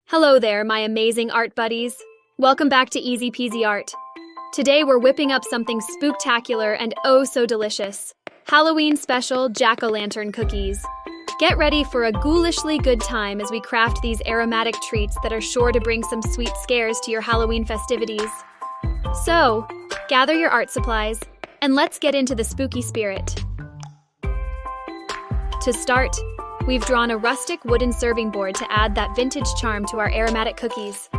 Hello there, my amazing art buddies. Welcome back to Easy Peasy Art. Today we're whipping up something spooktacular and oh so delicious. Halloween special jack-o'-lantern cookies. Get ready for a ghoulishly good time as we craft these aromatic treats that are sure to bring some sweet scares to your Halloween festivities. So, gather your art supplies and let's get into the spooky spirit. To start, we've drawn a rustic wooden serving board to add that vintage charm to our aromatic cookies.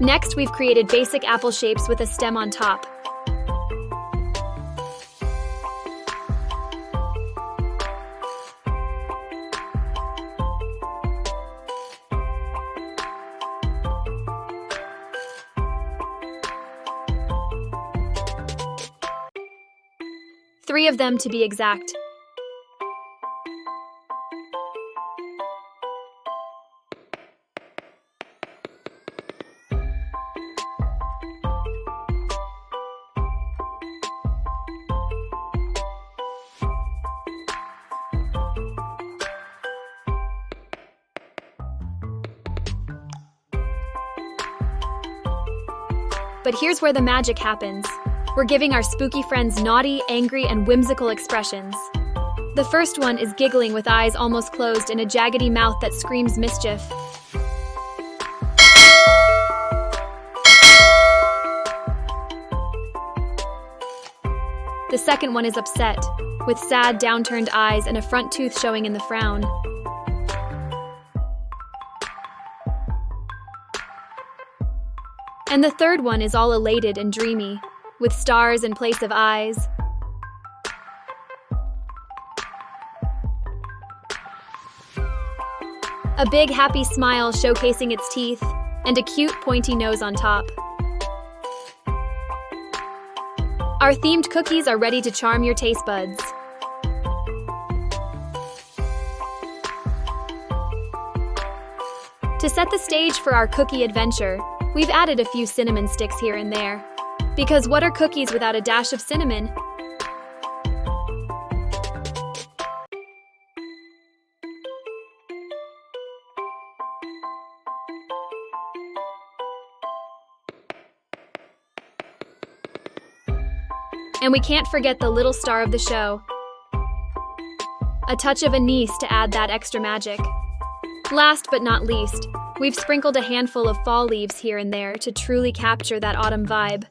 Next, we've created basic apple shapes with a stem on top. Three of them to be exact. But here's where the magic happens. We're giving our spooky friends naughty, angry, and whimsical expressions. The first one is giggling with eyes almost closed and a jaggedy mouth that screams mischief. The second one is upset, with sad, downturned eyes and a front tooth showing in the frown. And the third one is all elated and dreamy, with stars in place of eyes. A big happy smile showcasing its teeth, and a cute pointy nose on top. Our themed cookies are ready to charm your taste buds. To set the stage for our cookie adventure, we've added a few cinnamon sticks here and there. Because what are cookies without a dash of cinnamon? And we can't forget the little star of the show. A touch of anise to add that extra magic. Last but not least, we've sprinkled a handful of fall leaves here and there to truly capture that autumn vibe.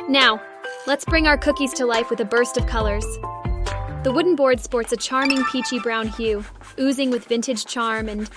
Now, let's bring our cookies to life with a burst of colors. The wooden board sports a charming peachy brown hue, oozing with vintage charm and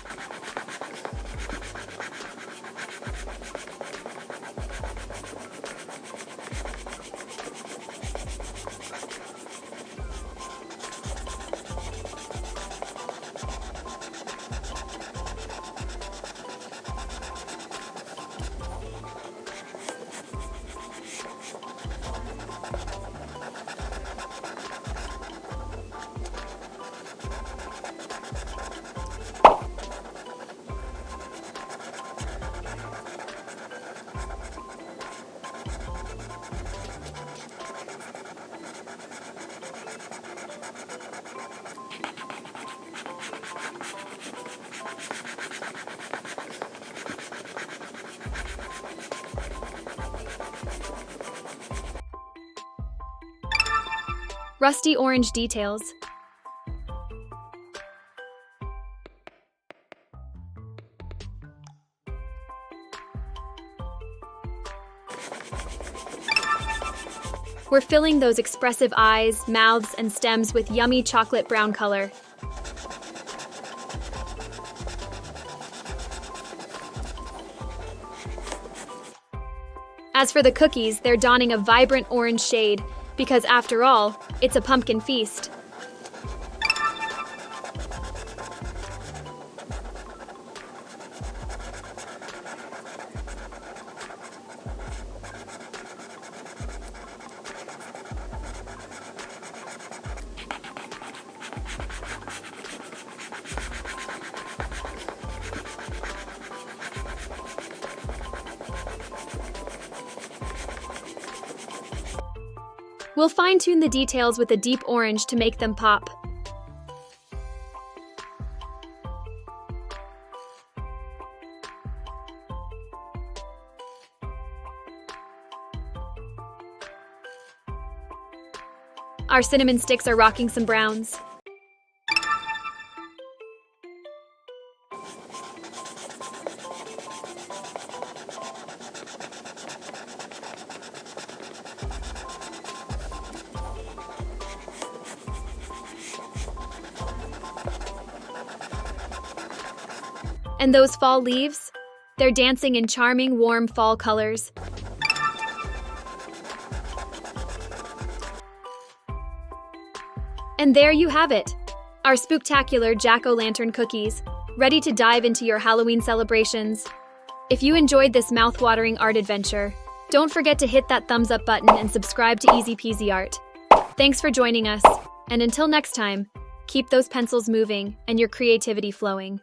rusty orange details. We're filling those expressive eyes, mouths, and stems with yummy chocolate brown color. As for the cookies, they're donning a vibrant orange shade, because after all, it's a pumpkin feast. We'll fine-tune the details with a deep orange to make them pop. Our cinnamon sticks are rocking some browns. And those fall leaves? They're dancing in charming, warm fall colors. And there you have it, our spooktacular jack-o'-lantern cookies, ready to dive into your Halloween celebrations. If you enjoyed this mouth-watering art adventure, don't forget to hit that thumbs up button and subscribe to Easy Peasy Art. Thanks for joining us, and until next time, keep those pencils moving and your creativity flowing.